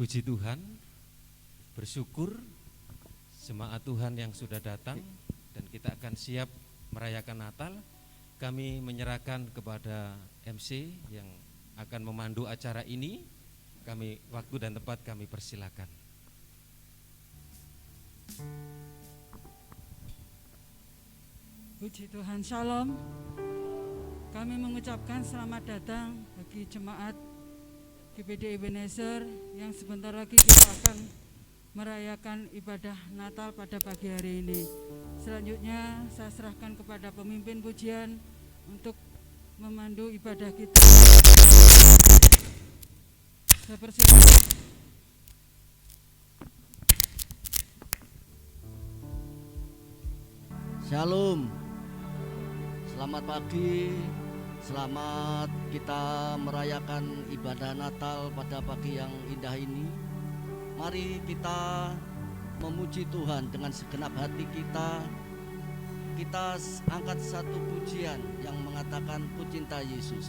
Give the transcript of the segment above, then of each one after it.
Puji Tuhan, bersyukur jemaat Tuhan yang sudah datang dan kita akan siap merayakan Natal. Kami menyerahkan kepada MC yang akan memandu acara ini. Kami waktu dan tempat kami persilakan. Puji Tuhan, Shalom. Kami mengucapkan selamat datang bagi jemaat GPD Ebenezer yang sebentar lagi kita akan merayakan ibadah Natal pada pagi hari ini. Selanjutnya saya serahkan kepada pemimpin pujian untuk memandu ibadah kita. Saya persilakan. Shalom. Selamat pagi. Selamat kita merayakan ibadah Natal pada pagi yang indah ini. Mari kita memuji Tuhan dengan segenap hati kita. Kita angkat satu pujian yang mengatakan Ku cinta Yesus.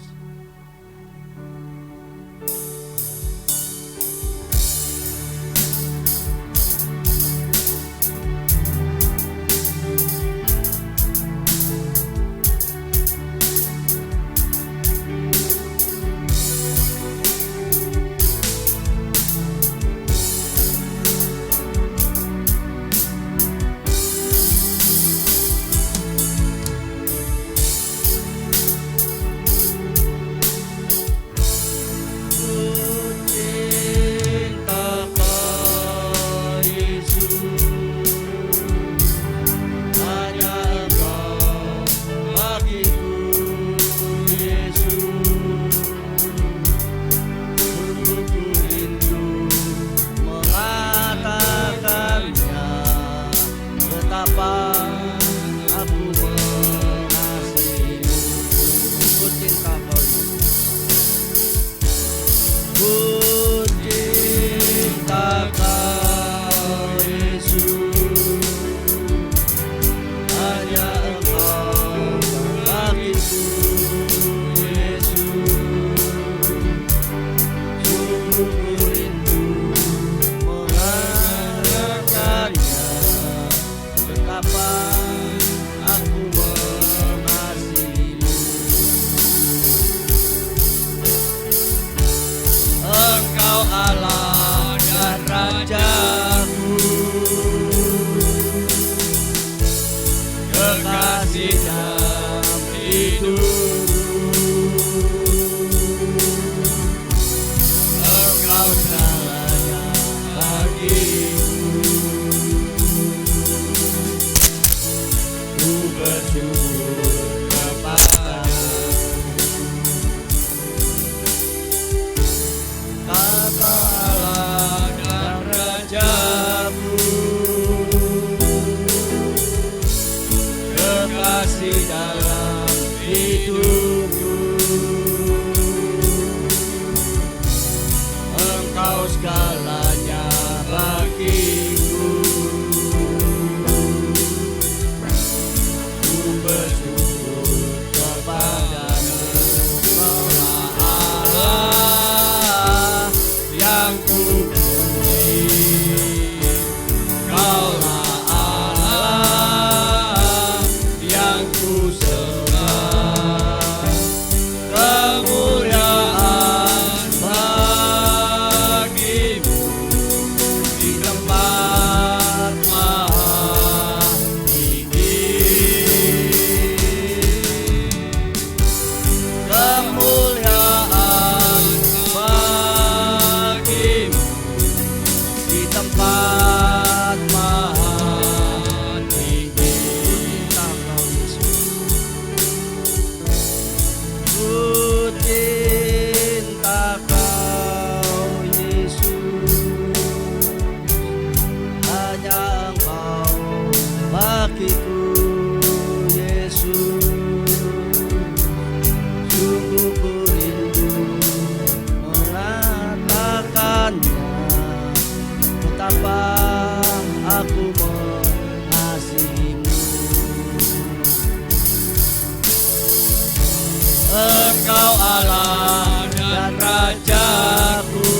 Engkau Allah dan Rajaku,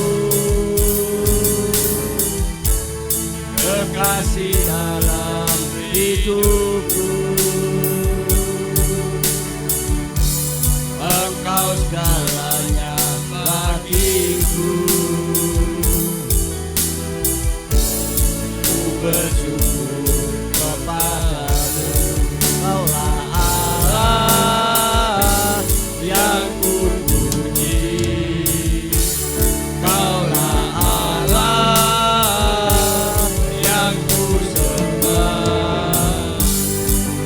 hidupku, Engkau segalanya bagiku. Ku bersyukur kepadamu, Kaulah Allah yang ku puji. Kaulah Allah yang ku sembah.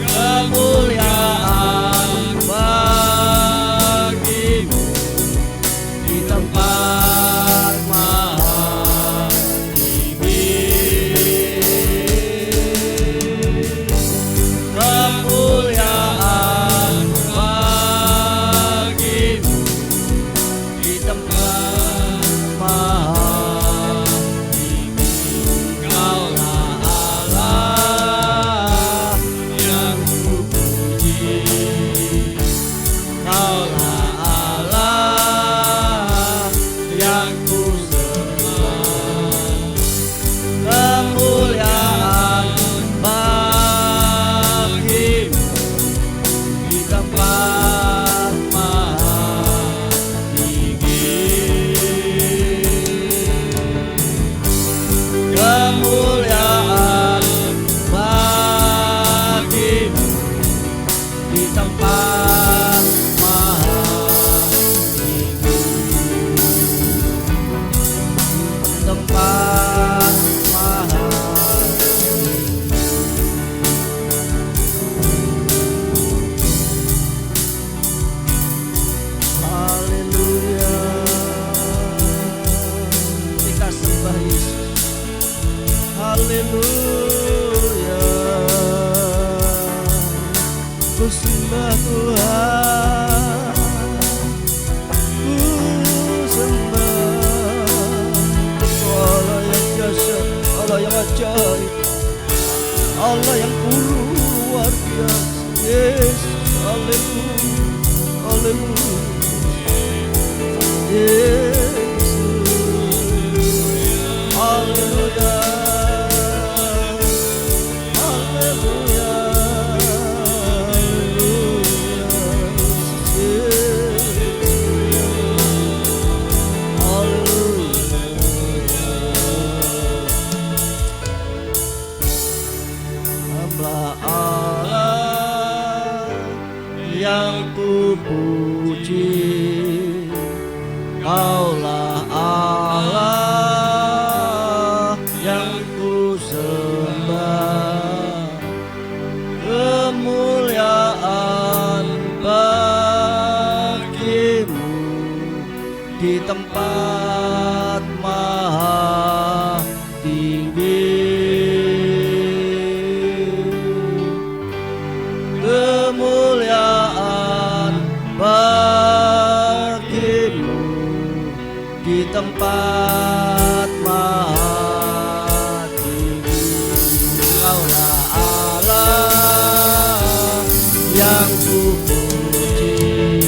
Kemuliaan bagimu di tempat maha tinggi. Kemuliaan bagimu di tempat maha tinggi. Kaulah Allah yang ku puji. Kaulah Allah yang ku sembah. Kemuliaan bagimu di tempat maha tinggi. Kemuliaan bagimu di tempat maha tinggi. Tempat maha tinggi. Haleluya. Kita sembah Yesus. Haleluya. Ku sembah Tuhan. Ku sembah Allah yang dahsyat, Allah yang ajaib, Allah yang luar biasa. Yesus, haleluya, haleluya. Yesus, haleluya, haleluya, Allah yang ku puji. Kaulah Allah yang ku sembah. Kemuliaan bagimu di tempat maha tinggi. Kemuliaan bagimu di tempat maha tinggi. Kaulah Allah yang ku puji.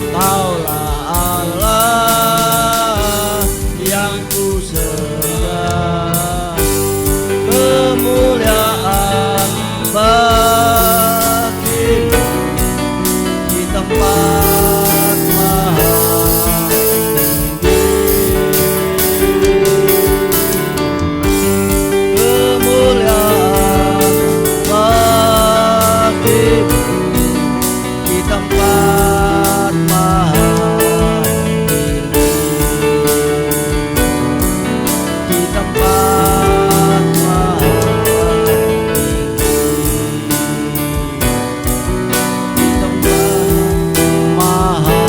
Kaulah Allah yang ku sembah. Kemuliaan bagimu di tempat maha tinggi. Kemuliaan bagimu di tempat maha tinggi. Di tempat maha tinggi. Di tempat maha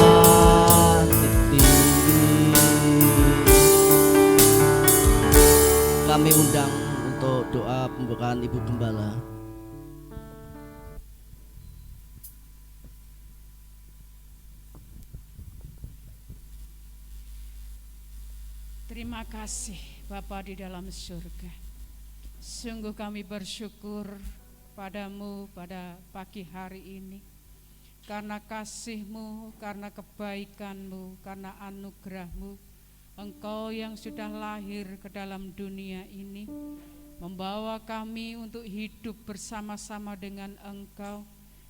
tinggi. Kami undang untuk doa pembukaan Ibu Gembala. Terima kasih Bapa di dalam surga. Sungguh kami bersyukur padamu pada pagi hari ini. Karena kasih-Mu, karena kebaikan-Mu, karena anugerah-Mu, Engkau yang sudah lahir ke dalam dunia ini membawa kami untuk hidup bersama-sama dengan Engkau.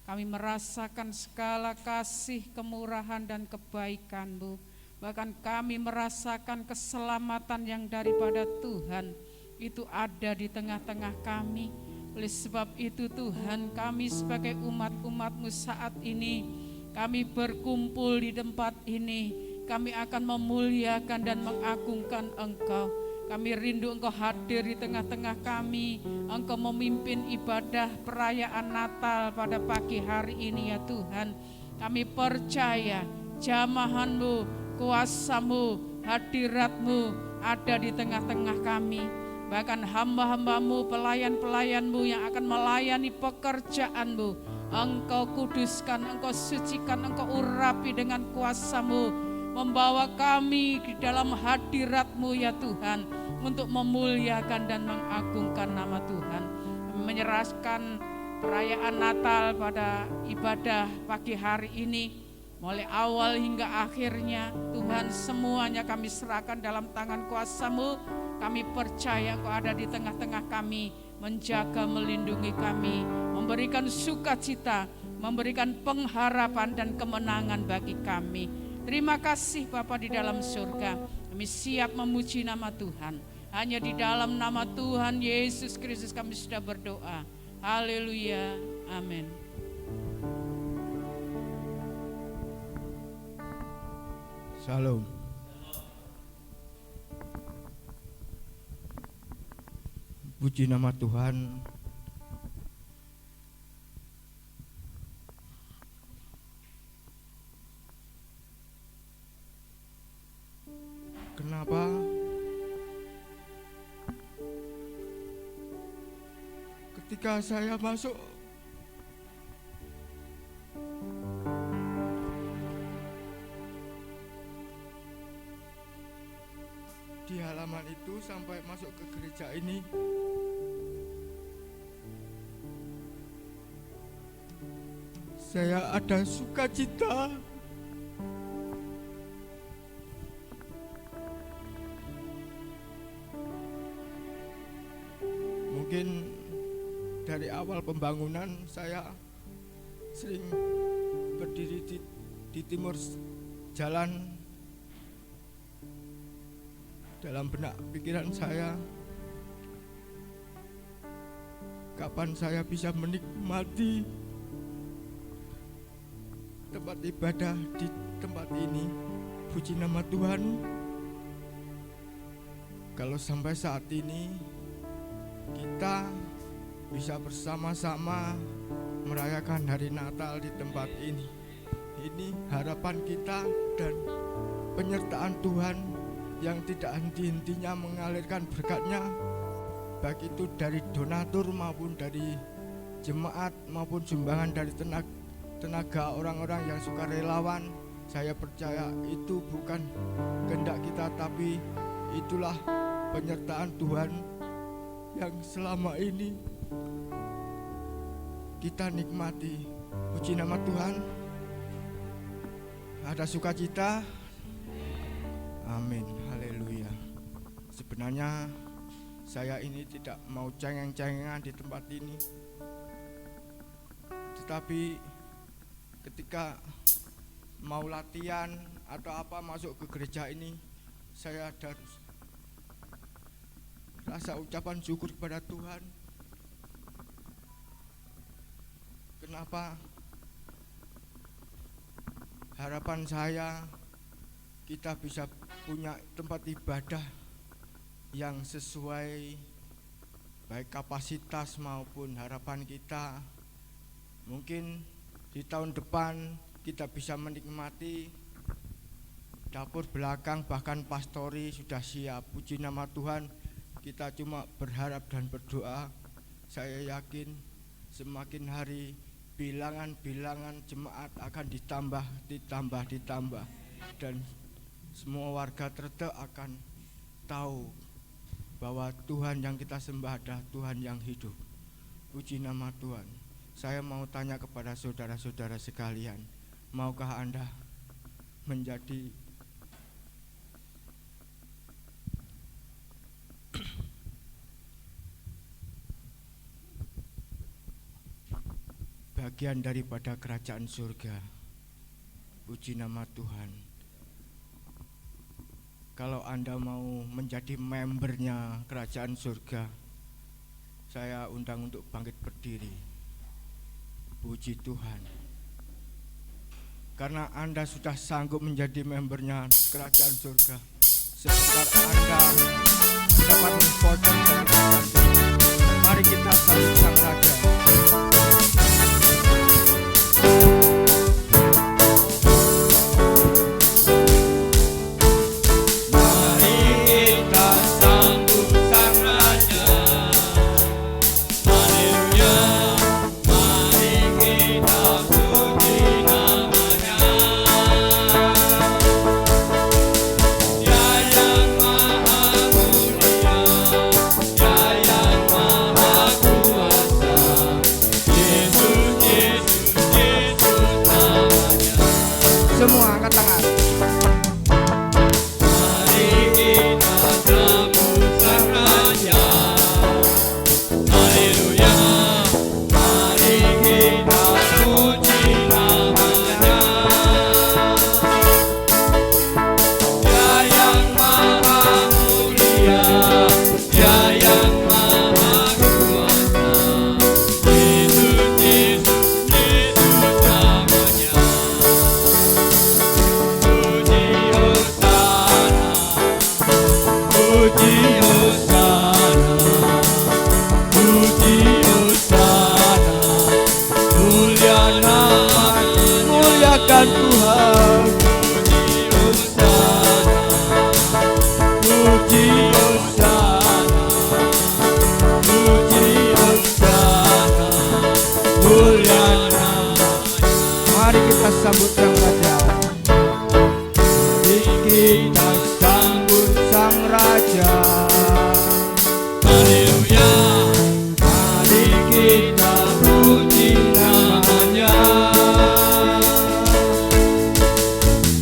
Kami merasakan segala kasih, kemurahan, dan kebaikan-Mu. Bahkan kami merasakan keselamatan yang daripada Tuhan itu ada di tengah-tengah kami. Oleh sebab itu Tuhan, kami sebagai umat-umat-Mu saat ini, kami berkumpul di tempat ini, kami akan memuliakan dan mengagungkan Engkau. Kami rindu Engkau hadir di tengah-tengah kami. Engkau memimpin ibadah perayaan Natal pada pagi hari ini ya Tuhan. Kami percaya jamahan-Mu, kuasa-Mu, hadirat-Mu ada di tengah-tengah kami. Bahkan hamba-hamba-Mu, pelayan-pelayan-Mu yang akan melayani pekerjaan-Mu, Engkau kuduskan, Engkau sucikan, Engkau urapi dengan kuasa-Mu, membawa kami di dalam hadirat-Mu ya Tuhan, untuk memuliakan dan mengagungkan nama Tuhan. Kami menyerahkan perayaan Natal pada ibadah pagi hari ini, mulai awal hingga akhirnya. Tuhan, semuanya kami serahkan dalam tangan kuasa-Mu. Kami percaya Engkau ada di tengah-tengah kami, menjaga, melindungi kami, memberikan sukacita, memberikan pengharapan dan kemenangan bagi kami. Terima kasih Bapa di dalam surga. Kami siap memuji nama Tuhan. Hanya di dalam nama Tuhan Yesus Kristus kami sudah berdoa. Haleluya. Amin. Shalom. Puji nama Tuhan. Kenapa ketika saya masuk di halaman itu sampai masuk ke gereja ini, saya ada sukacita. Mungkin dari awal pembangunan saya sering berdiri di timur jalan. Dalam benak pikiran saya, kapan saya bisa menikmati tempat ibadah di tempat ini. Puji nama Tuhan, kalau sampai saat ini kita bisa bersama-sama merayakan hari Natal di tempat ini. Ini harapan kita dan penyertaan Tuhan yang tidak henti-hentinya mengalirkan berkat-Nya, baik itu dari donatur maupun dari jemaat maupun sumbangan dari tenaga orang-orang yang sukarelawan. Saya percaya itu bukan kehendak kita, tapi itulah penyertaan Tuhan yang selama ini kita nikmati. Puji nama Tuhan. Ada sukacita. Amin. Haleluya. Sebenarnya saya ini tidak mau cengeng-cengengan di tempat ini, tetapi ketika mau latihan atau apa masuk ke gereja ini, saya ada rasa ucapan syukur kepada Tuhan. Kenapa? Harapan saya kita bisa punya tempat ibadah yang sesuai baik kapasitas maupun harapan kita. Mungkin di tahun depan kita bisa menikmati dapur belakang, bahkan pastori sudah siap. Puji nama Tuhan. Kita cuma berharap dan berdoa. Saya yakin semakin hari bilangan-bilangan jemaat akan ditambah, dan semua warga Trete akan tahu bahwa Tuhan yang kita sembah adalah Tuhan yang hidup. Puji nama Tuhan. Saya mau tanya kepada saudara-saudara sekalian, maukah Anda menjadi bagian daripada kerajaan surga. Puji nama Tuhan. Kalau Anda mau menjadi membernya kerajaan surga, saya undang untuk bangkit berdiri. Puji Tuhan. Karena Anda sudah sanggup menjadi membernya kerajaan surga, sebentar Anda dapat memfoto dari kerajaan surga. Mari kita sambut Sang Raja. Semua angkat tangan. Mari kita sambut Sang Raja. Haleluya. Mari kita puji namanya. Dia yang maha mulia, Dia yang maha kuasa. Yesus, Yesus, Yesus namanya. Puji Hosana, puji Hosana, mulia namanya, muliakan Tuhan. Puji Hosana, puji Hosana, puji Hosana, mulia namanya. Mari kita sambut Sang Raja. Mari kita sambut Sang Raja. Haleluya. Mari kita puji namanya.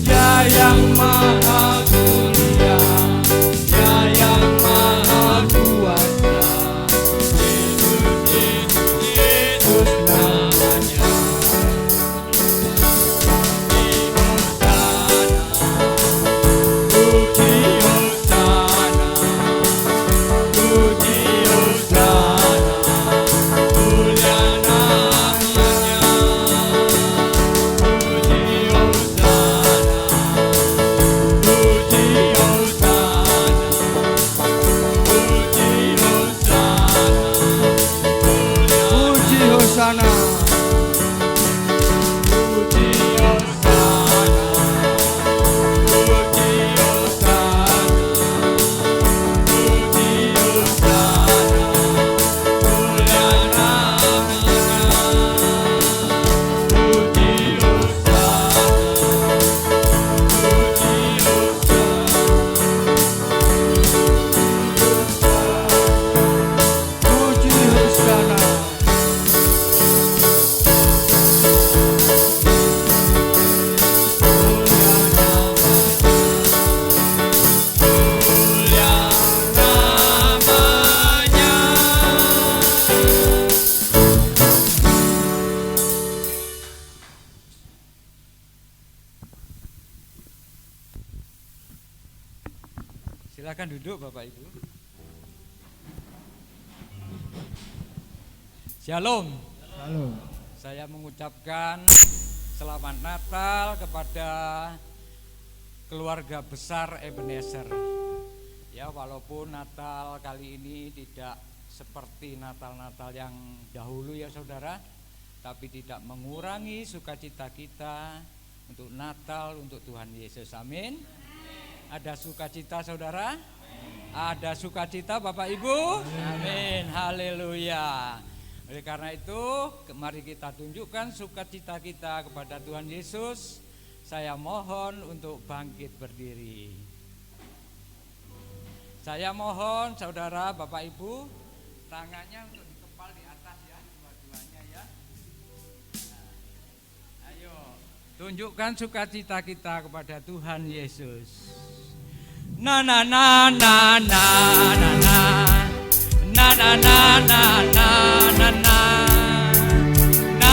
Dia yang maha mulia, Dia yang maha kuasa. Yesus, Yesus, Yesus namanya. Puji Hosana, puji Hosana, mulia namanya. Puji Hosana, puji Hosana, puji Hosana, Puji Hosana. puji Hosana, puji Hosana, puji Hosana, mulia namanya. Puji Hosana, puji Puji Hosana. mulia namanya. Silakan duduk Bapak Ibu. Shalom. Halo. Saya mengucapkan selamat Natal kepada keluarga besar Ebenezer. Ya, walaupun Natal kali ini tidak seperti Natal-Natal yang dahulu ya Saudara, tapi tidak mengurangi sukacita kita untuk Natal untuk Tuhan Yesus. Amin. Ada sukacita Saudara? Ada sukacita Bapak Ibu? Amin. Haleluya. Oleh karena itu, mari kita tunjukkan sukacita kita kepada Tuhan Yesus. Saya mohon untuk bangkit berdiri. Saya mohon Saudara, Bapak Ibu, tangannya untuk dikepal di atas ya, dua-duanya ya. Nah, ayo, tunjukkan sukacita kita kepada Tuhan Yesus. Na na na na na na na. Na na na na na na na. Na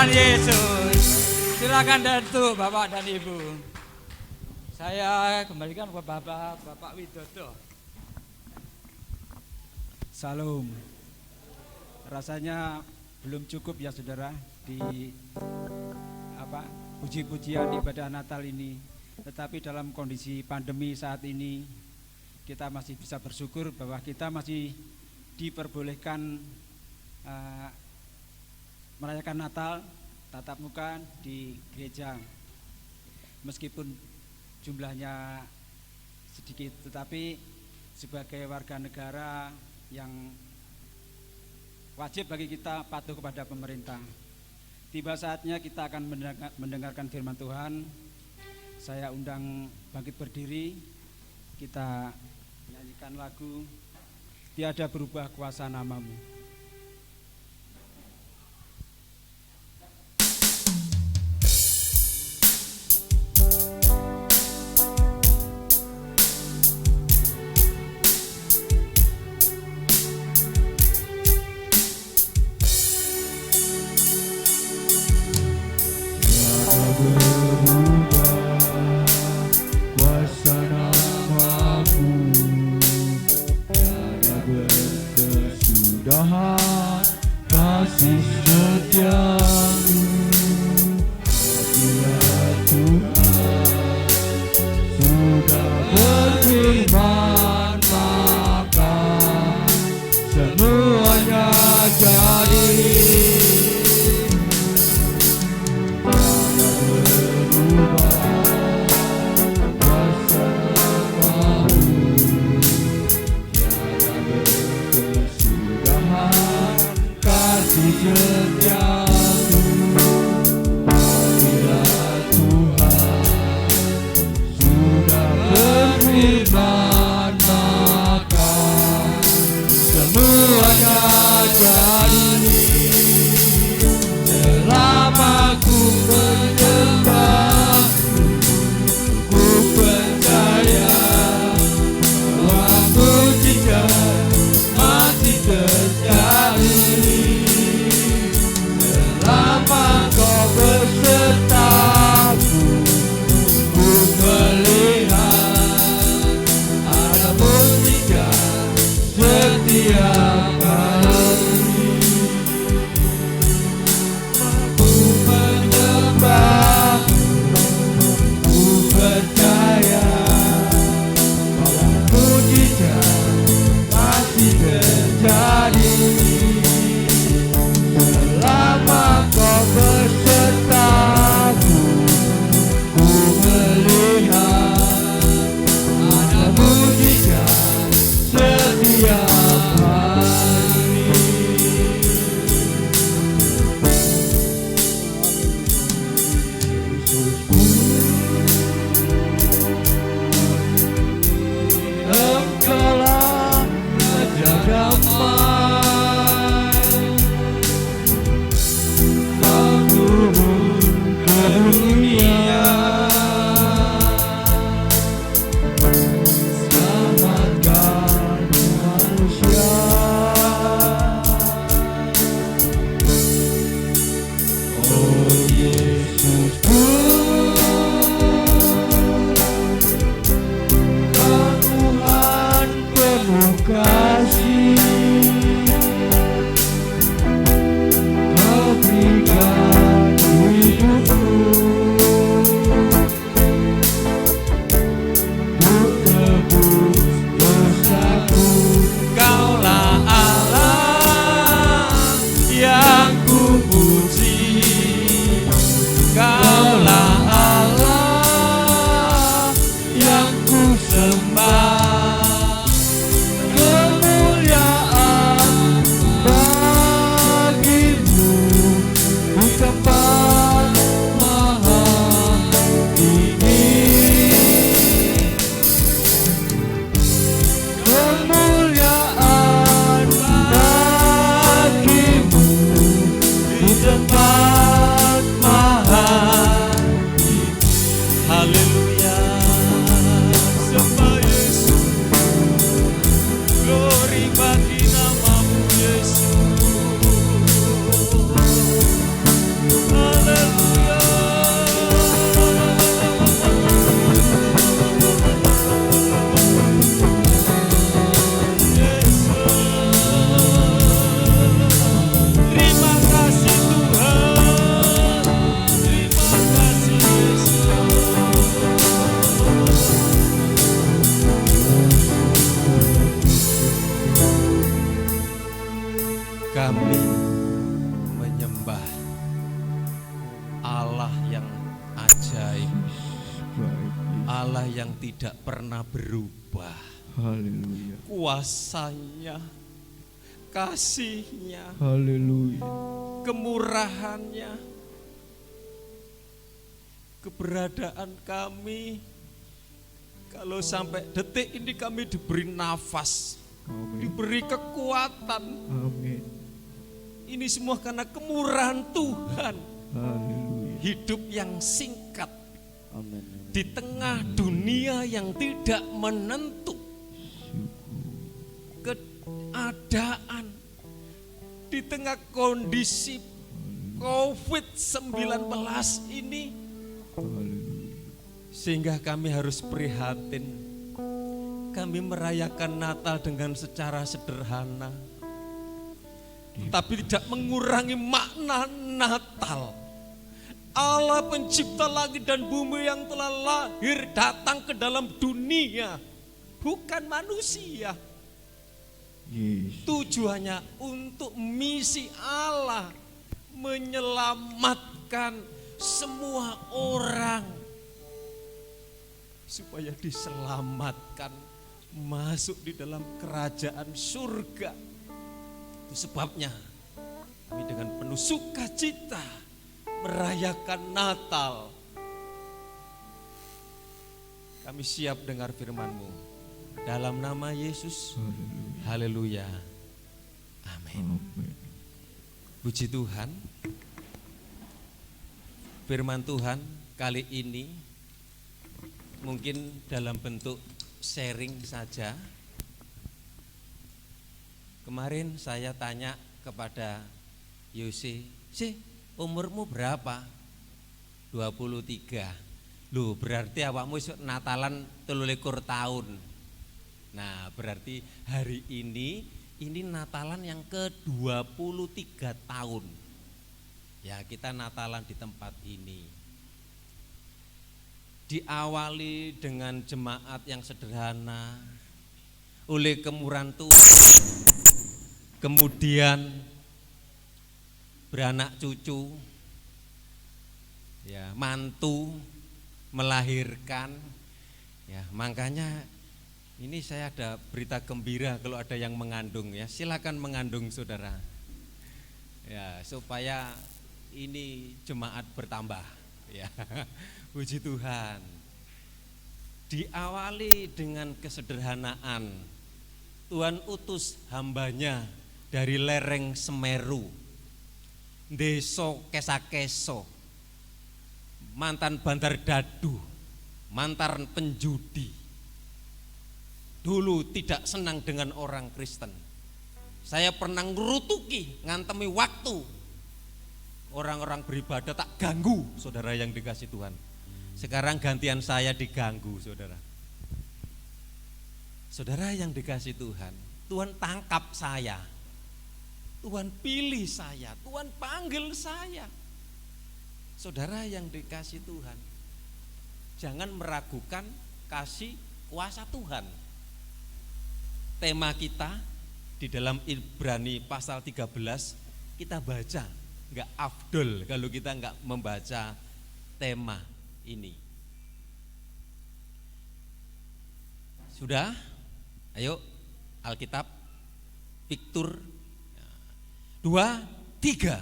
Tuhan Yesus. Silakan Datuk, Bapak dan Ibu. Saya kembalikan ke Bapak Widodo. Salam. Rasanya belum cukup ya saudara di puji-pujian ibadah Natal ini. Tetapi dalam kondisi pandemi saat ini kita masih bisa bersyukur bahwa kita masih diperbolehkan merayakan Natal tatap muka di gereja. Meskipun jumlahnya sedikit, tetapi sebagai warga negara yang wajib bagi kita patuh kepada pemerintah. Tiba saatnya kita akan mendengarkan firman Tuhan. Saya undang bangkit berdiri, kita nyanyikan lagu Tiada Berubah Kuasa Namamu. Kasih setiamu, bila Tuhan sudah berfirman, maka semuanya jadi. Tiada berubah kuasa namamu, tiada berkesudahan kasih setiamu. Bila Tuhan sudah berfirman, maka semuanya jadi. Selama ku menyembah, ku percaya bahwa mujizat masih terjadi. Selama kau bersertaku, ku melihat ada mujizat setiap hari. Kami menyembah Allah yang ajaib, Allah yang tidak pernah berubah. Haleluya. Kuasanya, kasihnya, Haleluya. kemurahannya, keberadaan kami. Kalau sampai detik ini kami diberi nafas, Amin. diberi kekuatan, Amin. ini semua karena kemurahan Tuhan. Haleluya. Hidup yang singkat Amin. di tengah dunia yang tidak menentu, keadaan di tengah kondisi COVID-19 ini, Haleluya. sehingga kami harus prihatin. Kami merayakan Natal dengan secara sederhana, tapi tidak mengurangi makna Natal. Allah pencipta langit dan bumi yang telah lahir datang ke dalam dunia, bukan manusia. Yes. Tujuannya untuk misi Allah menyelamatkan semua orang supaya diselamatkan masuk di dalam kerajaan surga. Itu sebabnya kami dengan penuh sukacita merayakan Natal. Kami siap dengar firman-Mu. Dalam nama Yesus, haleluya, amin. Amin. Puji Tuhan. Firman Tuhan kali ini mungkin dalam bentuk sharing saja. Kemarin saya tanya kepada Yose, umurmu berapa? 23. Loh, berarti awakmu isuk Natalan 23 tahun. Nah, berarti hari ini Natalan yang ke-23 tahun. Ya, kita Natalan di tempat ini. Diawali dengan jemaat yang sederhana, oleh kemurahan Tuhan, kemudian beranak cucu, ya, mantu, melahirkan, ya, makanya ini saya ada berita gembira kalau ada yang mengandung, ya, silakan mengandung saudara, ya, supaya ini jemaat bertambah, ya. Puji Tuhan. Diawali dengan kesederhanaan. Tuhan utus hambanya dari lereng Semeru, Deso Kesa-Keso, mantan bandar dadu, mantan penjudi. Dulu tidak senang dengan orang Kristen. Saya pernah ngerutuki, ngantemi waktu. Orang-orang beribadah tak ganggu, saudara yang dikasih Tuhan. Sekarang gantian saya diganggu, saudara. Saudara yang dikasih Tuhan, Tuhan tangkap saya, Tuhan pilih saya, Tuhan panggil saya. Saudara yang dikasih Tuhan, jangan meragukan kasih kuasa Tuhan. Tema kita di dalam Ibrani pasal 13 kita baca, enggak afdol kalau kita enggak membaca tema ini. Sudah? Ayo Alkitab, Piktur 2, 3.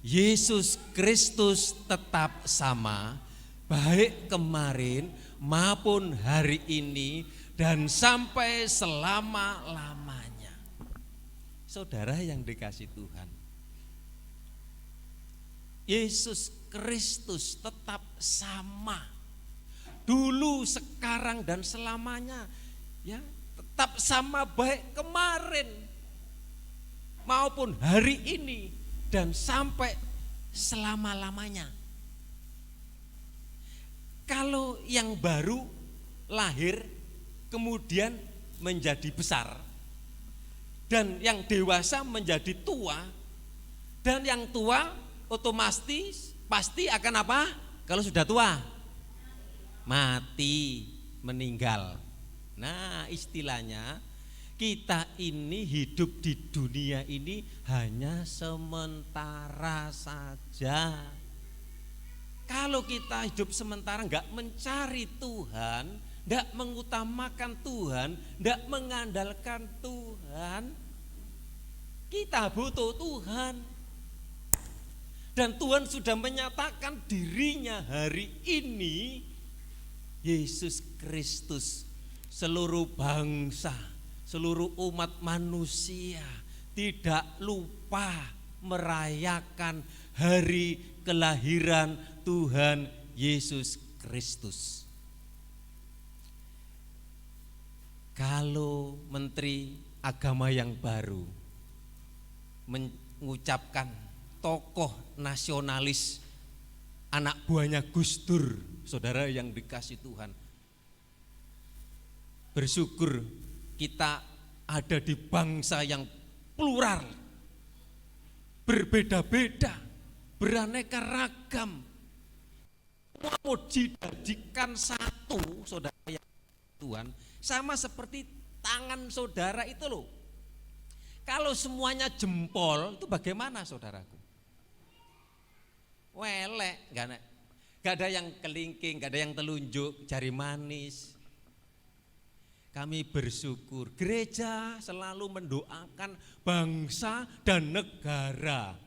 Yesus Kristus tetap sama, baik kemarin maupun hari ini dan sampai selama-lamanya. Saudara yang dikasih Tuhan, Yesus Kristus tetap sama, dulu, sekarang, dan selamanya, ya, tetap sama baik kemarin maupun hari ini dan sampai selama-lamanya. Kalau yang baru lahir kemudian menjadi besar, dan yang dewasa menjadi tua, dan yang tua otomatis pasti akan apa? Kalau sudah tua, mati, meninggal. Nah, istilahnya Kita ini hidup di dunia ini hanya sementara saja. Kalau kita hidup sementara enggak mencari Tuhan, enggak mengutamakan Tuhan, enggak mengandalkan Tuhan, kita butuh Tuhan. Dan Tuhan sudah menyatakan dirinya hari ini, Yesus Kristus, seluruh bangsa, seluruh umat manusia tidak lupa merayakan hari kelahiran Tuhan Yesus Kristus. Kalau Menteri Agama yang baru mengucapkan tokoh nasionalis anak buahnya Gus Dur, saudara yang dikasih Tuhan, bersyukur kita ada di bangsa yang plural, berbeda-beda, beraneka ragam, mau dijadikan satu, saudara yang Tuhan, sama seperti tangan saudara itu loh. Kalau semuanya jempol itu bagaimana saudaraku? Welek, gak ada yang kelingking, gak ada yang telunjuk, jari manis. Kami bersyukur, gereja selalu mendoakan bangsa dan negara.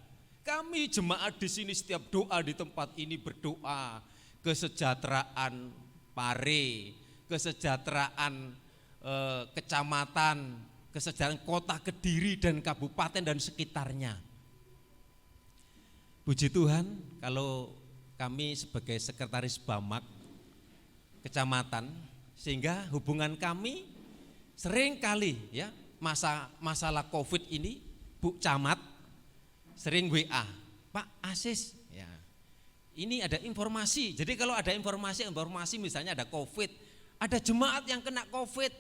Kami jemaat di sini setiap doa di tempat ini berdoa kesejahteraan Pare, kesejahteraan kecamatan, kesejahteraan kota Kediri dan kabupaten dan sekitarnya. Puji Tuhan, kalau kami sebagai sekretaris Bamak kecamatan, sehingga hubungan kami sering kali ya masalah COVID ini, Bu Camat sering WA, Pak Asis, ya ini ada informasi. Jadi kalau ada informasi misalnya ada COVID, ada jemaat yang kena COVID,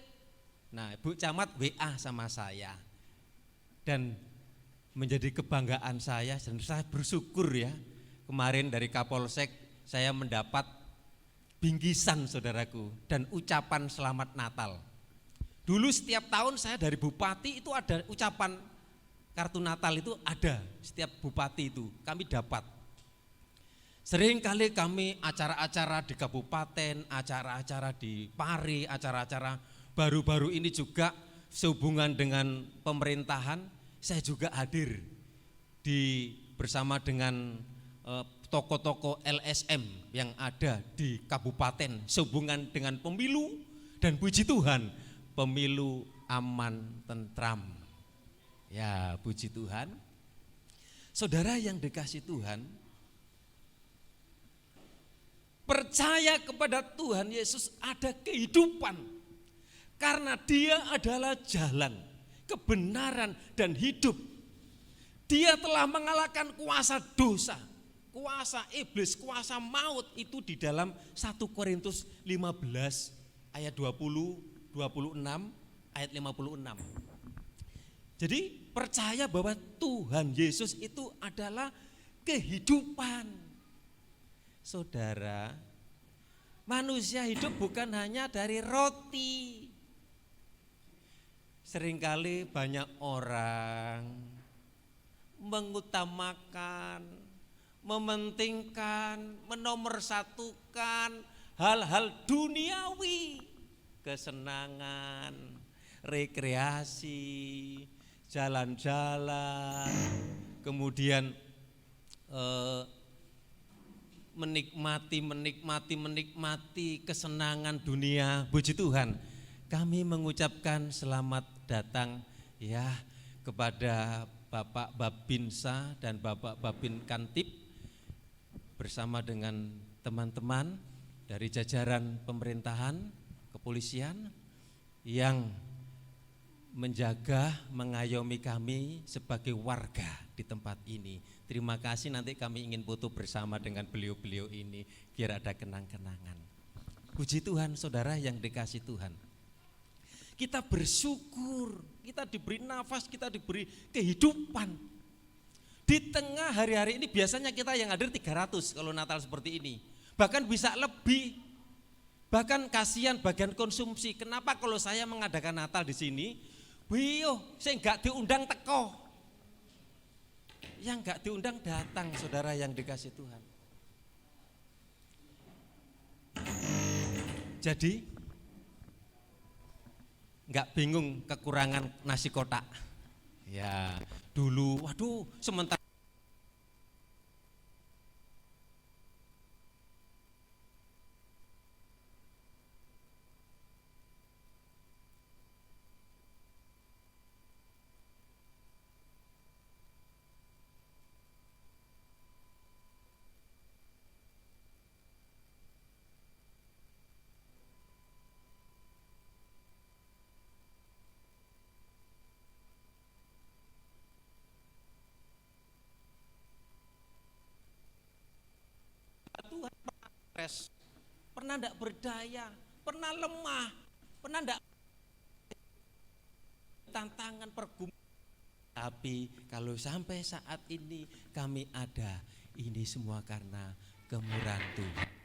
nah Bu Camat WA sama saya, dan menjadi kebanggaan saya dan saya bersyukur ya, kemarin dari Kapolsek saya mendapat bingkisan saudaraku dan ucapan selamat Natal. Dulu setiap tahun saya dari bupati itu ada ucapan kartu Natal, itu ada setiap bupati itu kami dapat. Sering kali kami acara-acara di kabupaten, acara-acara di Pare, acara-acara baru-baru ini juga sehubungan dengan pemerintahan, saya juga hadir bersama dengan tokoh-tokoh LSM yang ada di kabupaten sehubungan dengan pemilu, dan puji Tuhan pemilu aman tentram. Ya puji Tuhan. Saudara yang dikasih Tuhan, percaya kepada Tuhan Yesus ada kehidupan, karena Dia adalah jalan, kebenaran dan hidup. Dia telah mengalahkan kuasa dosa, kuasa iblis, kuasa maut, itu di dalam 1 Korintus 15 ayat 20, 26, ayat 56. Jadi percaya bahwa Tuhan Yesus itu adalah kehidupan. Saudara, manusia hidup bukan hanya dari roti. Seringkali banyak orang mengutamakan, mementingkan, menomorsatukan hal-hal duniawi, kesenangan, rekreasi, jalan-jalan, kemudian menikmati kesenangan dunia. Puji Tuhan, kami mengucapkan selamat datang ya kepada Bapak Babinsa dan Bapak Babin Kantip bersama dengan teman-teman dari jajaran pemerintahan, kepolisian yang menjaga, mengayomi kami sebagai warga di tempat ini. Terima kasih, nanti kami ingin foto bersama dengan beliau-beliau ini biar ada kenang-kenangan. Puji Tuhan, saudara yang dikasih Tuhan. Kita bersyukur, kita diberi nafas, kita diberi kehidupan. Di tengah hari-hari ini biasanya kita yang hadir 300 kalau Natal seperti ini. Bahkan bisa lebih. Bahkan kasihan bagian konsumsi. Kenapa kalau saya mengadakan Natal di sini, Biyo, sing gak diundang teko. Yang gak diundang datang, saudara yang dikasih Tuhan. Jadi gak bingung kekurangan nasi kotak. Ya, dulu waduh sementara Tuhan pernah stres, pernah tidak berdaya, pernah lemah, pernah tidak tantangan pergumulan. Tapi kalau sampai saat ini kami ada, ini semua karena kemurahan Tuhan.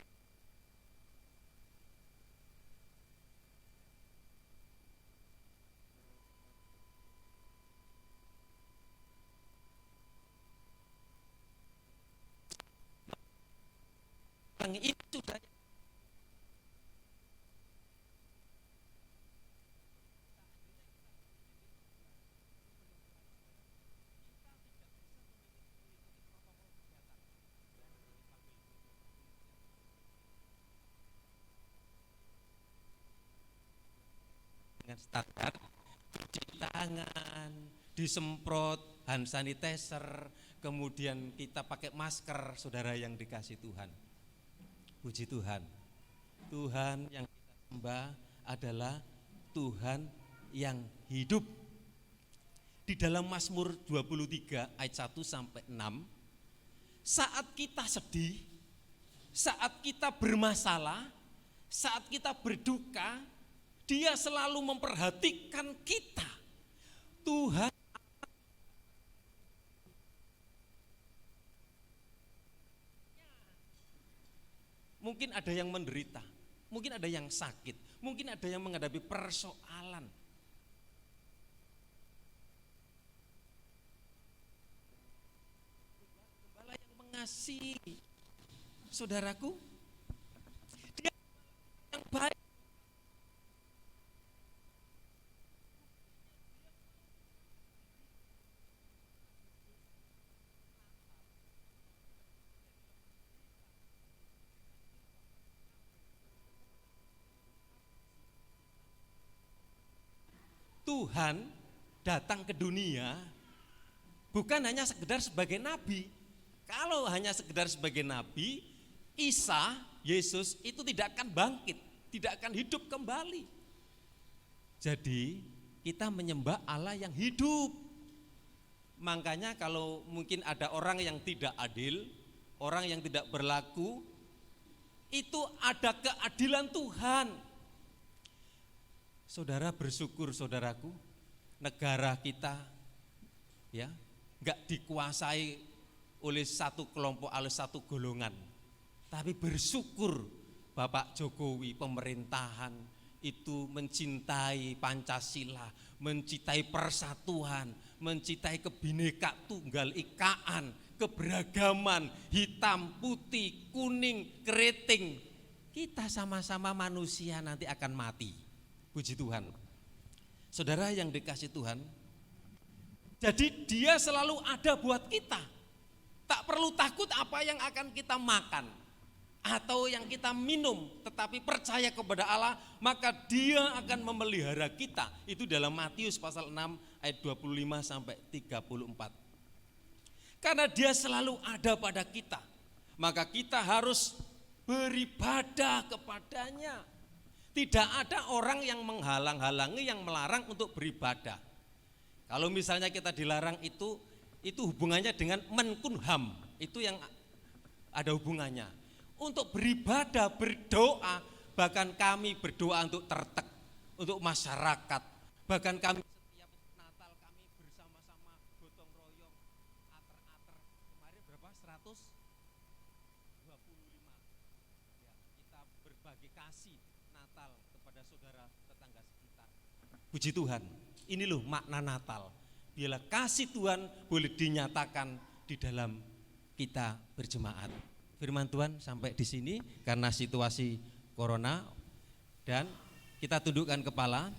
Itu sudah dengan standar cuci tangan, disemprot hand sanitizer, kemudian kita pakai masker, saudara yang dikasih Tuhan. Puji Tuhan. Tuhan yang kita sembah adalah Tuhan yang hidup. Di dalam Mazmur 23 ayat 1 sampai 6, saat kita sedih, saat kita bermasalah, saat kita berduka, Dia selalu memperhatikan kita. Tuhan mungkin ada yang menderita, mungkin ada yang sakit, mungkin ada yang menghadapi persoalan. Gembala yang mengasihi saudaraku, Dia yang baik. Tuhan datang ke dunia bukan hanya sekedar sebagai nabi. Kalau hanya sekedar sebagai nabi, Isa, Yesus itu tidak akan bangkit, tidak akan hidup kembali. Jadi kita menyembah Allah yang hidup. Makanya kalau mungkin ada orang yang tidak adil, orang yang tidak berlaku, itu ada keadilan Tuhan. Saudara bersyukur, saudaraku, negara kita ya enggak dikuasai oleh satu kelompok, oleh satu golongan. Tapi bersyukur Bapak Jokowi, pemerintahan itu mencintai Pancasila, mencintai persatuan, mencintai Kebinekaan Tunggal Ikaan, keberagaman, hitam, putih, kuning, keriting. Kita sama-sama manusia nanti akan mati. Puji Tuhan. Saudara yang dikasih Tuhan, jadi Dia selalu ada buat kita. Tak perlu takut apa yang akan kita makan atau yang kita minum, tetapi percaya kepada Allah, maka Dia akan memelihara kita. Itu dalam Matius pasal 6 ayat 25 sampai 34. Karena Dia selalu ada pada kita, maka kita harus beribadah kepadanya. Tidak ada orang yang menghalang-halangi, yang melarang untuk beribadah. Kalau misalnya kita dilarang itu hubungannya dengan menkunham, itu yang ada hubungannya. Untuk beribadah, berdoa, bahkan kami berdoa untuk tertek, untuk masyarakat, bahkan kami setiap Natal kami bersama-sama gotong royong, ater-ater. Kemarin berapa? 125. Ya, kita berbagi kasih Natal kepada saudara tetangga sekitar. Puji Tuhan. Ini loh makna Natal. Biarlah kasih Tuhan boleh dinyatakan di dalam kita berjemaat. Firman Tuhan sampai di sini karena situasi corona, dan kita tundukkan kepala.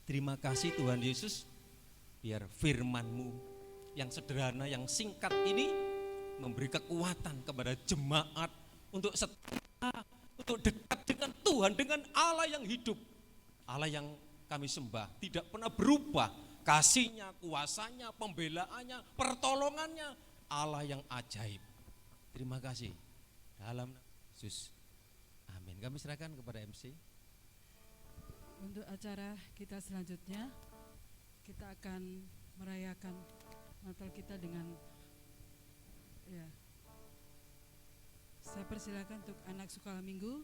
Terima kasih Tuhan Yesus, biar firman-Mu yang sederhana, yang singkat ini memberi kekuatan kepada jemaat untuk setia, untuk dekat dengan Tuhan, dengan Allah yang hidup, Allah yang kami sembah, tidak pernah berubah, kasihnya, kuasanya, pembelaannya, pertolongannya, Allah yang ajaib. Terima kasih dalam nama Yesus, amin. Kami serahkan kepada MC. Untuk acara kita selanjutnya, kita akan merayakan Natal kita dengan saya persilakan untuk anak sekolah minggu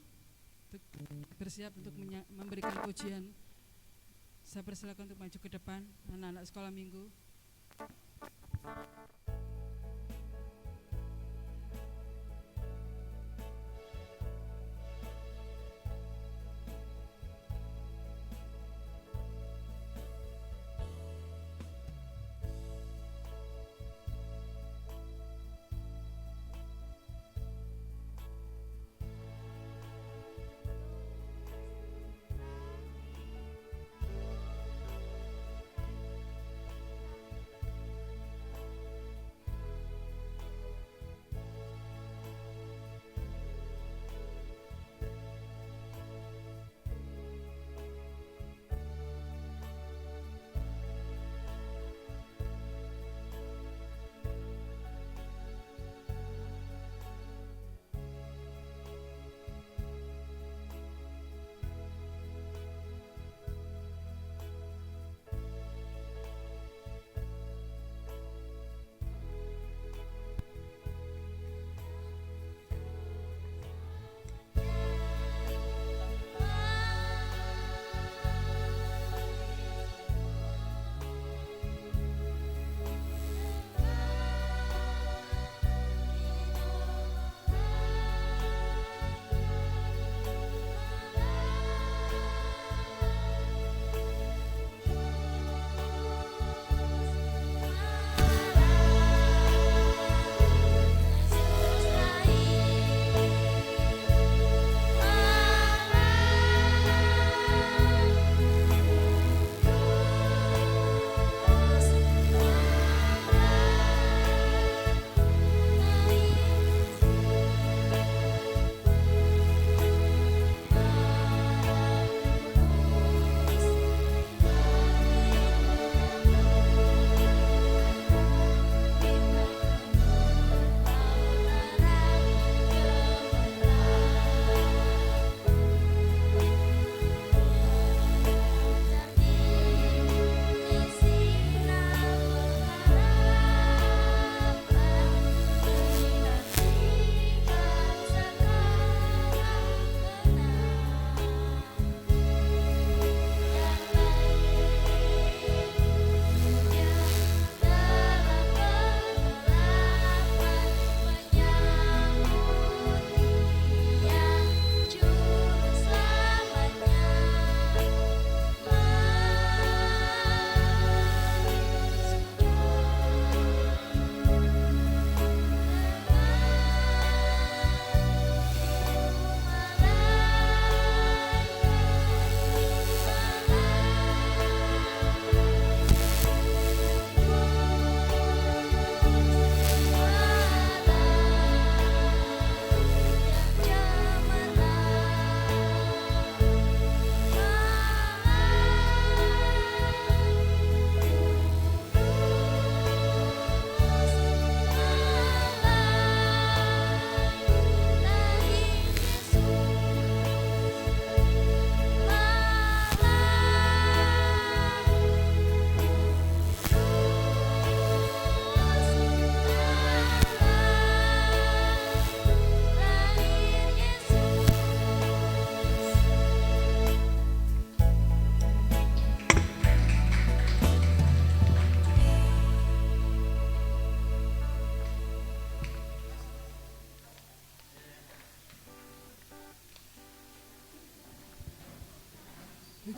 untuk bersiap untuk memberikan pujian. Saya persilakan untuk maju ke depan, anak-anak sekolah minggu.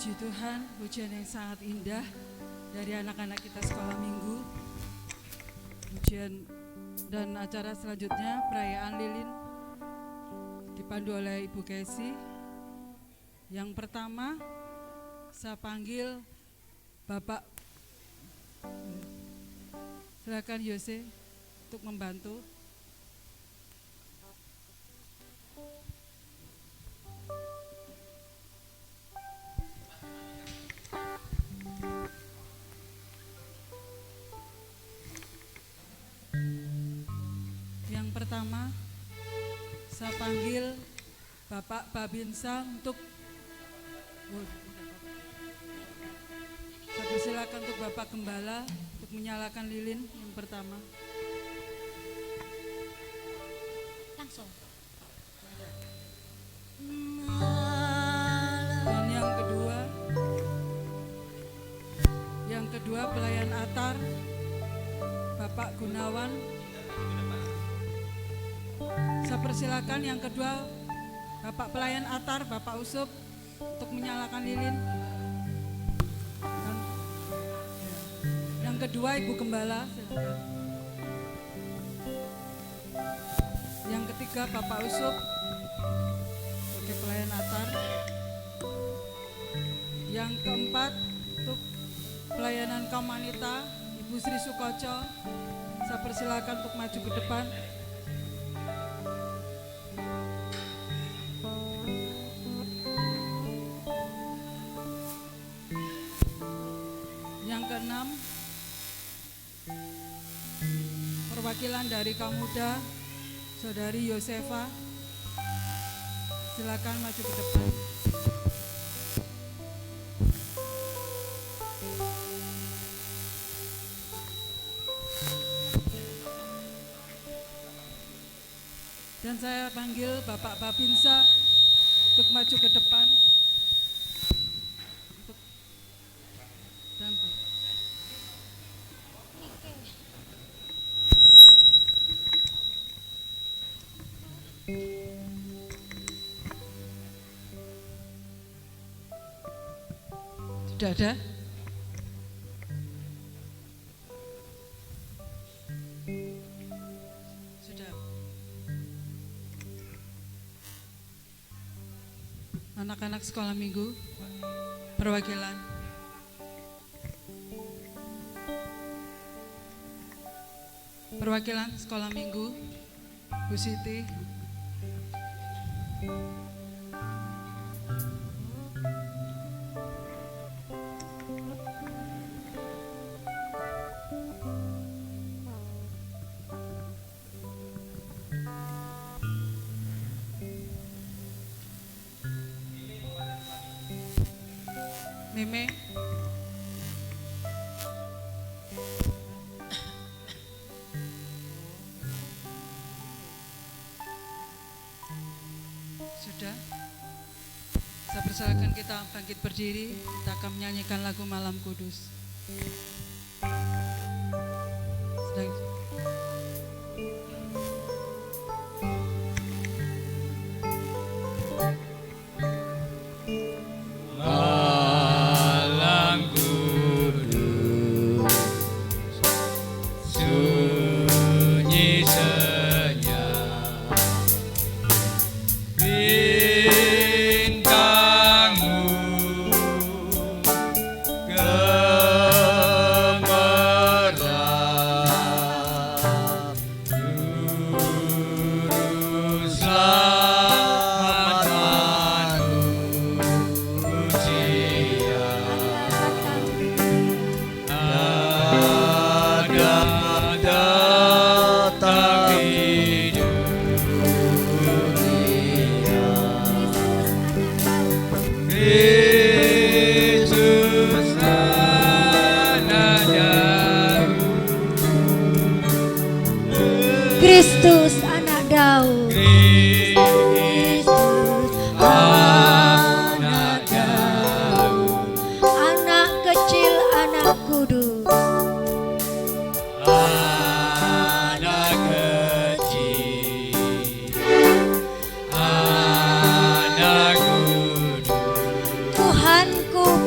Puji Tuhan, pujian yang sangat indah dari anak-anak kita sekolah minggu. Pujian dan acara selanjutnya perayaan lilin dipandu oleh Ibu Kesi. Yang pertama saya panggil Bapak, silakan Yose untuk membantu. Yang pertama saya panggil Bapak Babinsa untuk saya persilakan untuk Bapak Gembala untuk menyalakan lilin yang pertama. Langsung. Dan yang kedua pelayan altar Bapak Gunawan. Saya persilakan yang kedua Bapak pelayan altar Bapak Usup untuk menyalakan lilin. Dan yang kedua Ibu Gembala, silakan. Yang ketiga Bapak Usup sebagai pelayan altar. Yang keempat untuk pelayanan kaum wanita Ibu Sri Sukoco, saya persilakan untuk maju ke depan. Yang keenam, perwakilan dari kaum muda Saudari Yosefa, silakan maju ke depan. Dan saya panggil Bapak Babinsa untuk maju ke depan. Dan Bapak. Sudah ada? Sudah. Anak-anak sekolah minggu, perwakilan. Perwakilan sekolah minggu, Bu Siti. Meme. Sudah. Saya persilakan kita bangkit berdiri, kita akan menyanyikan lagu Malam Kudus. Sedang. Kristus anak Daud, Kristus anak Daud, anak kecil anak kudus, anak kecil anak kudus, Tuhanku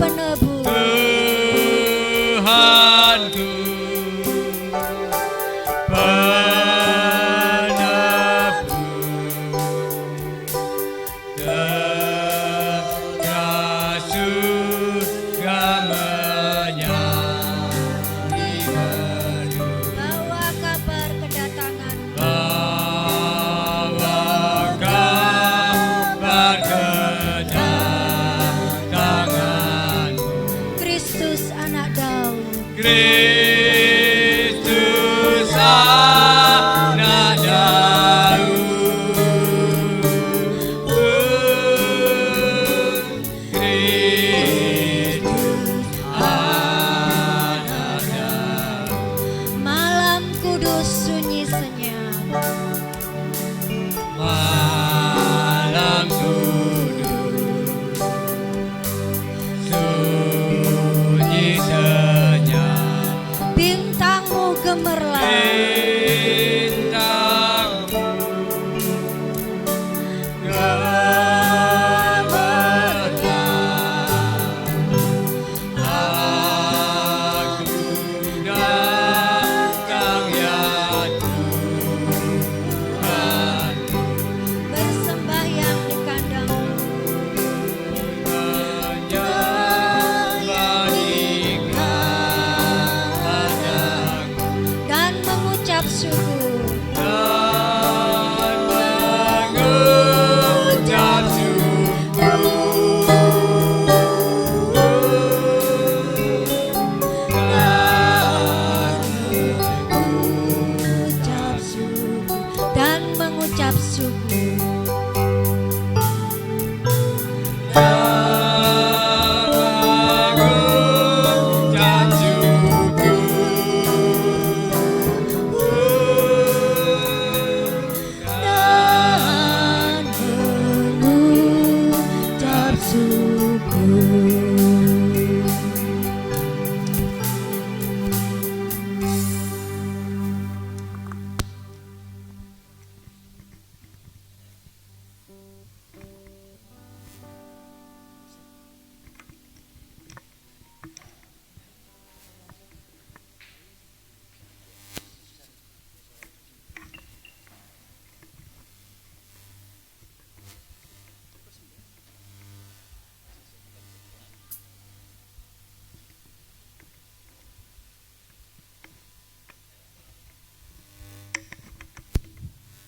senyap. Malam duduk sunyi senyap, Bintangmu gemerlap. Bersembahyang di kandangmu. Dan mengucap syukur. Dan mengucap syukur. Dan mengucap syukur.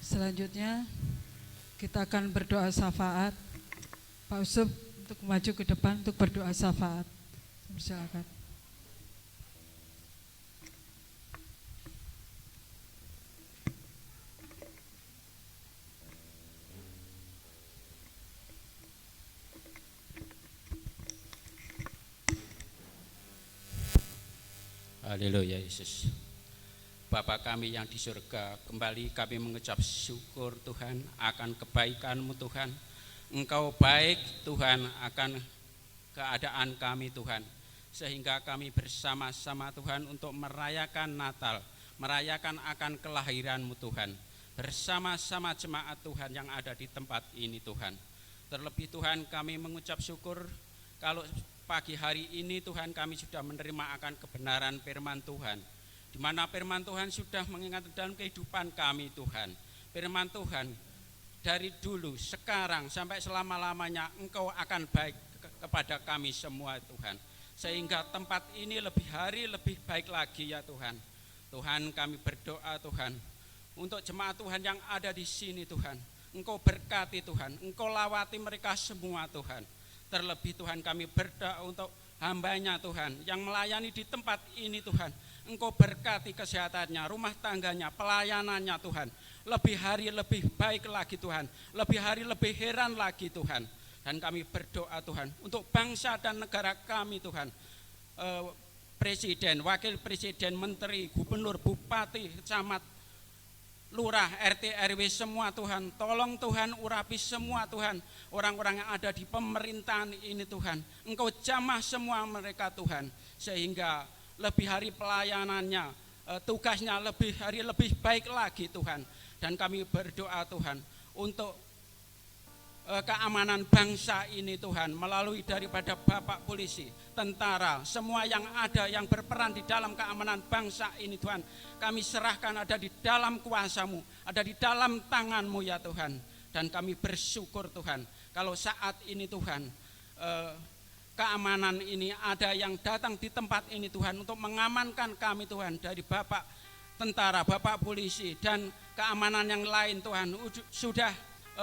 Selanjutnya kita akan berdoa syafaat. Pak Usep untuk maju ke depan untuk berdoa syafaat. Silakan. Haleluya Yesus. Bapa kami yang di surga, kembali kami mengucap syukur Tuhan akan kebaikan-Mu Tuhan. Engkau baik Tuhan akan keadaan kami Tuhan, sehingga kami bersama-sama Tuhan untuk merayakan Natal, merayakan akan kelahiran-Mu Tuhan, bersama-sama jemaat Tuhan yang ada di tempat ini Tuhan. Terlebih Tuhan kami mengucap syukur kalau pagi hari ini Tuhan kami sudah menerima akan kebenaran firman Tuhan, di mana firman Tuhan sudah mengingat dalam kehidupan kami Tuhan. Firman Tuhan dari dulu, sekarang, sampai selama-lamanya Engkau akan baik kepada kami semua Tuhan. Sehingga tempat ini lebih hari lebih baik lagi ya Tuhan. Tuhan kami berdoa Tuhan, untuk jemaat Tuhan yang ada di sini Tuhan. Engkau berkati Tuhan, Engkau lawati mereka semua Tuhan. Terlebih Tuhan kami berdoa untuk hamba-Nya Tuhan yang melayani di tempat ini Tuhan. Engkau berkati kesehatannya, rumah tangganya, pelayanannya Tuhan. Lebih hari lebih baik lagi Tuhan, lebih hari lebih heran lagi Tuhan. Dan kami berdoa Tuhan untuk bangsa dan negara kami Tuhan. Presiden, wakil presiden, menteri, gubernur, bupati, camat, lurah, RT, RW semua Tuhan. Tolong Tuhan urapi semua Tuhan, orang-orang yang ada di pemerintahan ini Tuhan. Engkau jamah semua mereka Tuhan, sehingga lebih hari pelayanannya, tugasnya lebih hari lebih baik lagi Tuhan. Dan kami berdoa Tuhan untuk keamanan bangsa ini Tuhan, melalui daripada Bapak Polisi, tentara, semua yang ada yang berperan di dalam keamanan bangsa ini Tuhan. Kami serahkan ada di dalam kuasa-Mu, ada di dalam tangan-Mu ya Tuhan. Dan kami bersyukur Tuhan, kalau saat ini Tuhan, keamanan ini ada yang datang di tempat ini Tuhan untuk mengamankan kami Tuhan, dari Bapak tentara, Bapak Polisi, dan keamanan yang lain Tuhan, sudah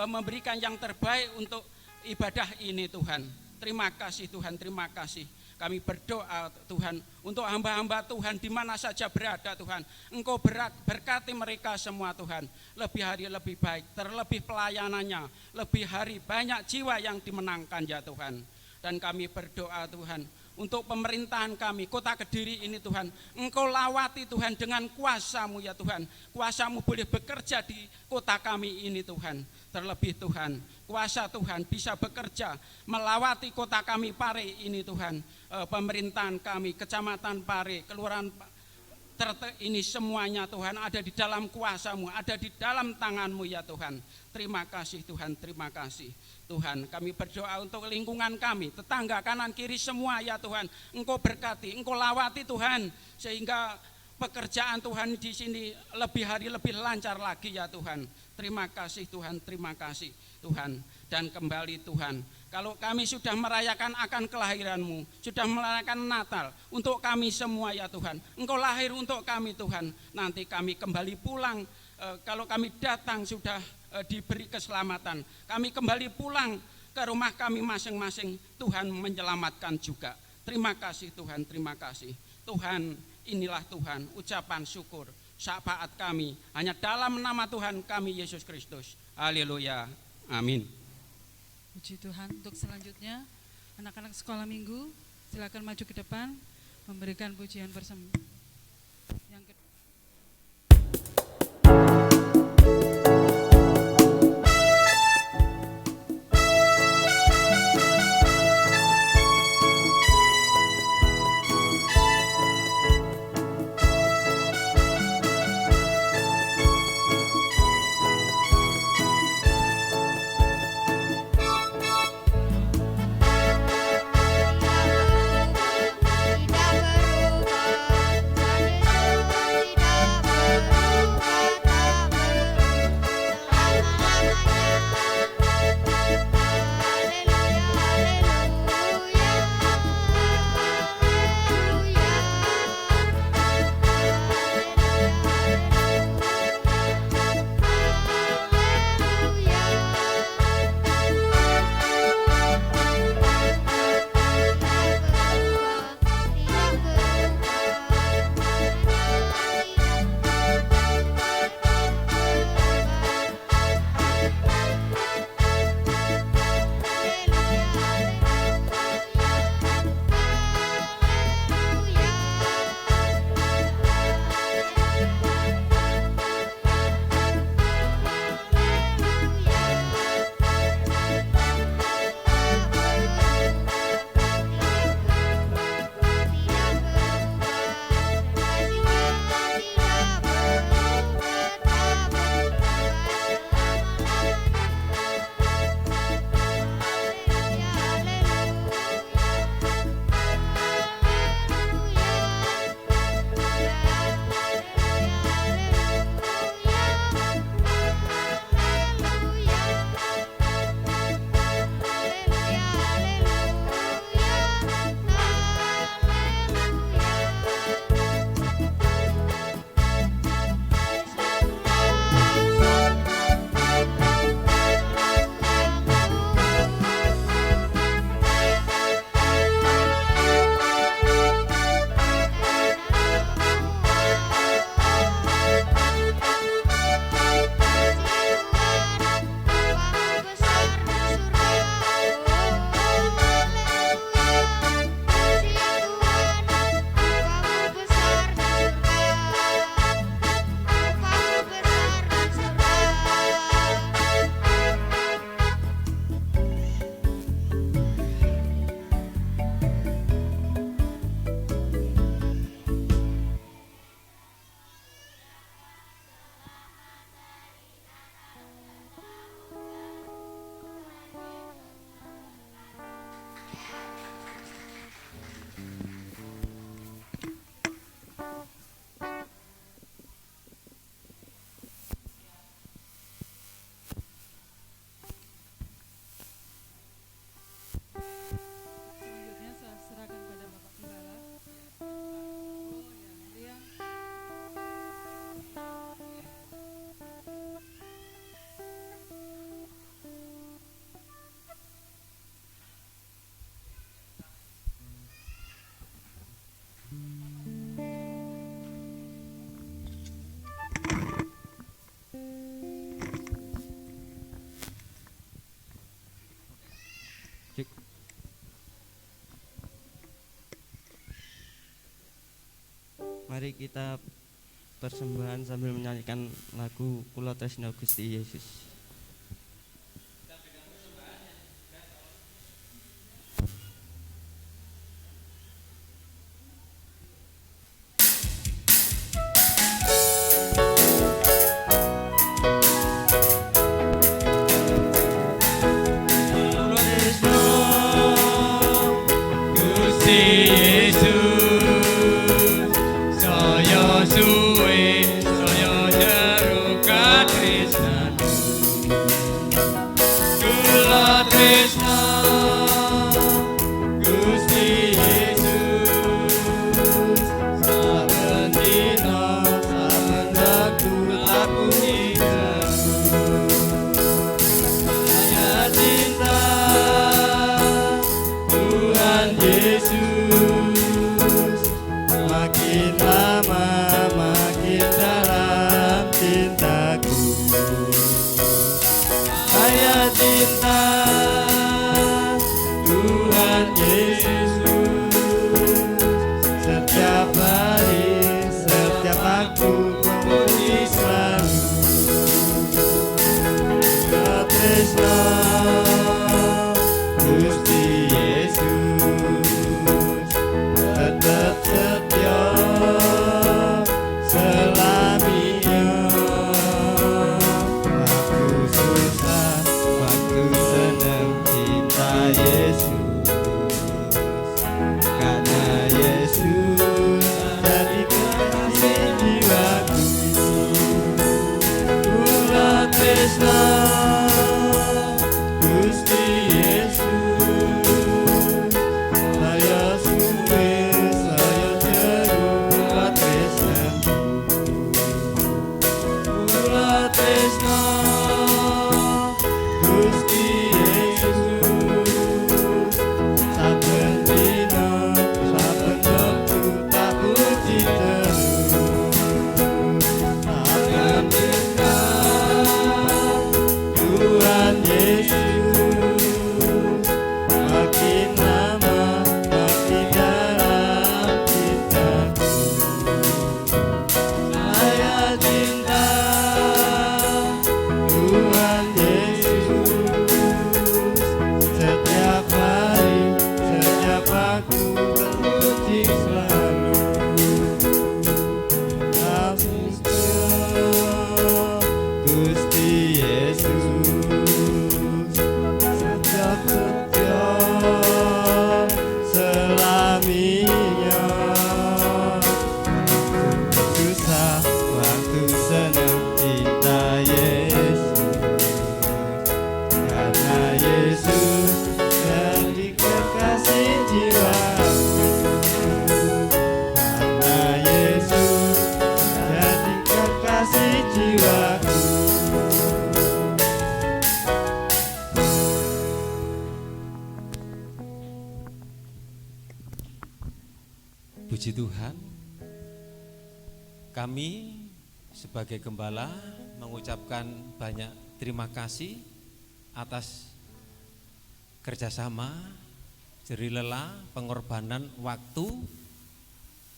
memberikan yang terbaik untuk ibadah ini Tuhan. Terima kasih Tuhan, terima kasih. Kami berdoa Tuhan untuk hamba-hamba Tuhan di mana saja berada Tuhan. Engkau berkati mereka semua Tuhan. Lebih hari lebih baik, terlebih pelayanannya, lebih hari banyak jiwa yang dimenangkan ya Tuhan. Dan kami berdoa Tuhan untuk pemerintahan kami, kota Kediri ini Tuhan. Engkau lawati Tuhan dengan kuasa-Mu ya Tuhan. Kuasa-Mu boleh bekerja di kota kami ini Tuhan. Terlebih Tuhan, kuasa Tuhan bisa bekerja melawati kota kami Pare ini Tuhan. Pemerintahan kami, kecamatan Pare, kelurahan Terte ini semuanya Tuhan ada di dalam kuasa-Mu, ada di dalam tangan-Mu ya Tuhan. Terima kasih Tuhan, terima kasih Tuhan. Kami berdoa untuk lingkungan kami, tetangga kanan kiri semua ya Tuhan. Engkau berkati, Engkau lawati Tuhan, sehingga pekerjaan Tuhan di sini lebih hari lebih lancar lagi ya Tuhan. Terima kasih Tuhan, terima kasih Tuhan. Dan kembali Tuhan, kalau kami sudah merayakan akan kelahiran-Mu, sudah merayakan Natal untuk kami semua ya Tuhan. Engkau lahir untuk kami Tuhan. Nanti kami kembali pulang, kalau kami datang sudah diberi keselamatan. Kami kembali pulang ke rumah kami masing-masing. Tuhan menyelamatkan juga. Terima kasih Tuhan, terima kasih. Tuhan, inilah Tuhan, ucapan syukur. Syafaat kami hanya dalam nama Tuhan kami Yesus Kristus. Haleluya. Amin. Puji Tuhan. Untuk selanjutnya anak-anak sekolah minggu silakan maju ke depan memberikan pujian bersama. Yang kedua. Tidak berubah. Mari kita persembahan sambil menyanyikan lagu Kula Tresna Gusti Yesus. Puji Tuhan, kami sebagai gembala mengucapkan banyak terima kasih atas kerjasama, jerih-lelah, pengorbanan waktu.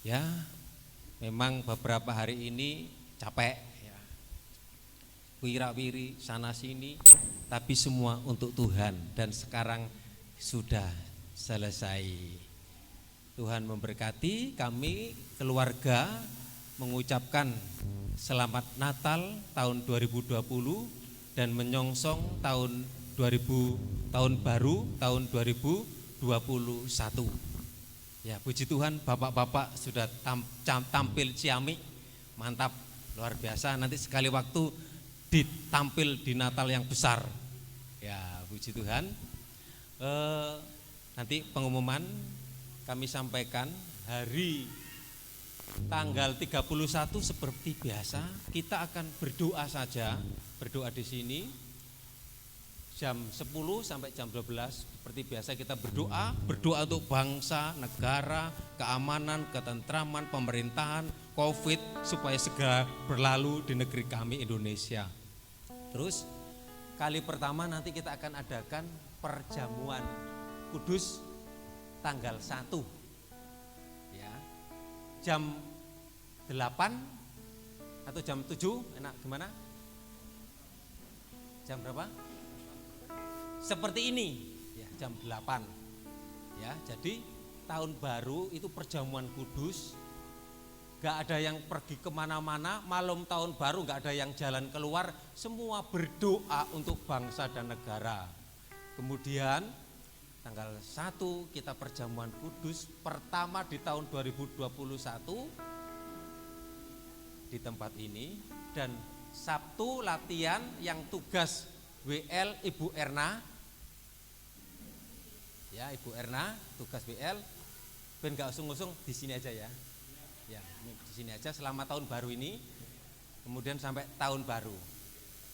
Ya, memang beberapa hari ini capek, ya, wira-wiri sana sini, tapi semua untuk Tuhan dan sekarang sudah selesai. Tuhan memberkati kami keluarga mengucapkan selamat Natal tahun 2020 dan menyongsong tahun baru tahun 2021. Ya, puji Tuhan, bapak-bapak sudah tampil ciamik, mantap, luar biasa. Nanti sekali waktu ditampil di Natal yang besar. Ya, puji Tuhan. Nanti pengumuman kami sampaikan hari tanggal 31 seperti biasa kita akan berdoa saja, berdoa di sini jam 10 sampai jam 12 seperti biasa kita berdoa untuk bangsa, negara, keamanan, ketentraman, pemerintahan, Covid supaya segera berlalu di negeri kami Indonesia. Terus kali pertama nanti kita akan adakan perjamuan kudus tanggal 1 ya, jam 8 atau jam 7, enak gimana? Jam berapa? Seperti ini, ya, jam 8. Ya, jadi tahun baru itu perjamuan kudus. Gak ada yang pergi kemana-mana, malam tahun baru gak ada yang jalan keluar, semua berdoa untuk bangsa dan negara. Kemudian tanggal 1 kita perjamuan kudus pertama di tahun 2021 di tempat ini, dan Sabtu latihan yang tugas WL Ibu Erna. Ya, Ibu Erna tugas WL, ben gak usung-usung di sini aja ya. Ya, di sini aja selama tahun baru ini. Kemudian sampai tahun baru.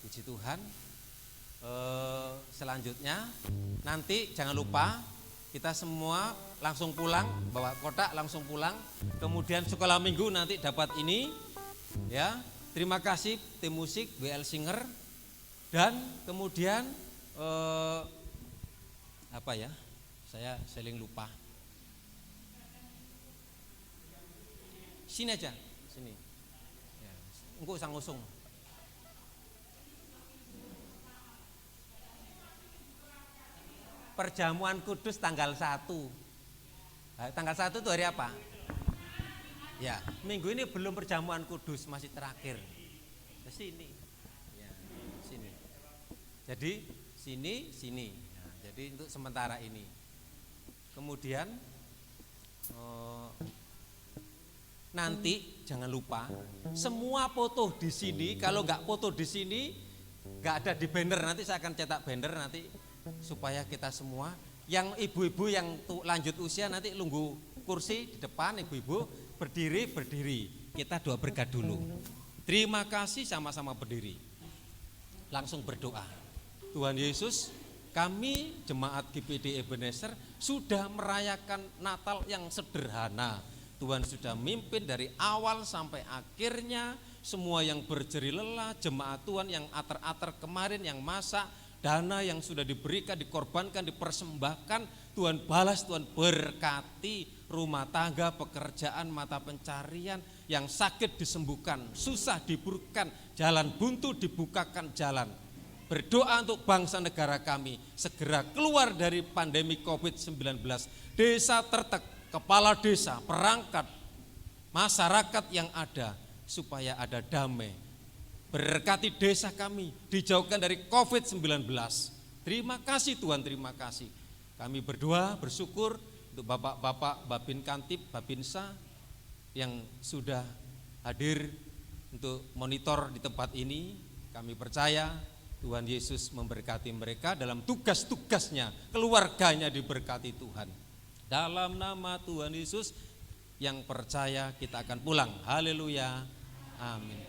Puji Tuhan. Selanjutnya nanti jangan lupa kita semua langsung pulang, bawa kotak langsung pulang. Kemudian sekolah minggu nanti dapat ini. Ya, terima kasih tim musik WL Singer. Dan kemudian apa ya? Saya seling lupa. Sini aja, sini. Ya, engko usang usung. Perjamuan kudus tanggal 1. Tanggal 1 itu hari apa? Ya, minggu ini belum perjamuan kudus, masih terakhir. Ke sini. Ya, sini. Jadi sini. Nah, jadi untuk sementara ini. Kemudian nanti jangan lupa semua foto di sini. Kalau nggak foto di sini, nggak ada di banner. Nanti saya akan cetak banner nanti supaya kita semua, yang ibu-ibu yang lanjut usia nanti nunggu kursi di depan, ibu-ibu berdiri. Kita doa berkat dulu. Terima kasih, sama-sama berdiri. Langsung berdoa. Tuhan Yesus, kami jemaat GPD Ebenezer sudah merayakan Natal yang sederhana. Tuhan sudah mimpin dari awal sampai akhirnya. Semua yang berjerih lelah, jemaat Tuhan yang ater-ater kemarin, yang masak, dana yang sudah diberikan, dikorbankan, dipersembahkan, Tuhan balas, Tuhan berkati rumah tangga, pekerjaan, mata pencarian, yang sakit disembuhkan, susah diburukkan, jalan buntu dibukakan jalan. Berdoa untuk bangsa negara kami segera keluar dari pandemi COVID-19. Desa tertek, kepala desa, perangkat, masyarakat yang ada, supaya ada damai. Berkati desa kami, dijauhkan dari COVID-19. Terima kasih Tuhan, terima kasih. Kami berdoa, bersyukur untuk bapak-bapak Babin Kantip, Babinsa yang sudah hadir untuk monitor di tempat ini. Kami percaya Tuhan Yesus memberkati mereka dalam tugas-tugasnya, keluarganya diberkati Tuhan. Dalam nama Tuhan Yesus yang percaya kita akan pulang. Haleluya. Amin.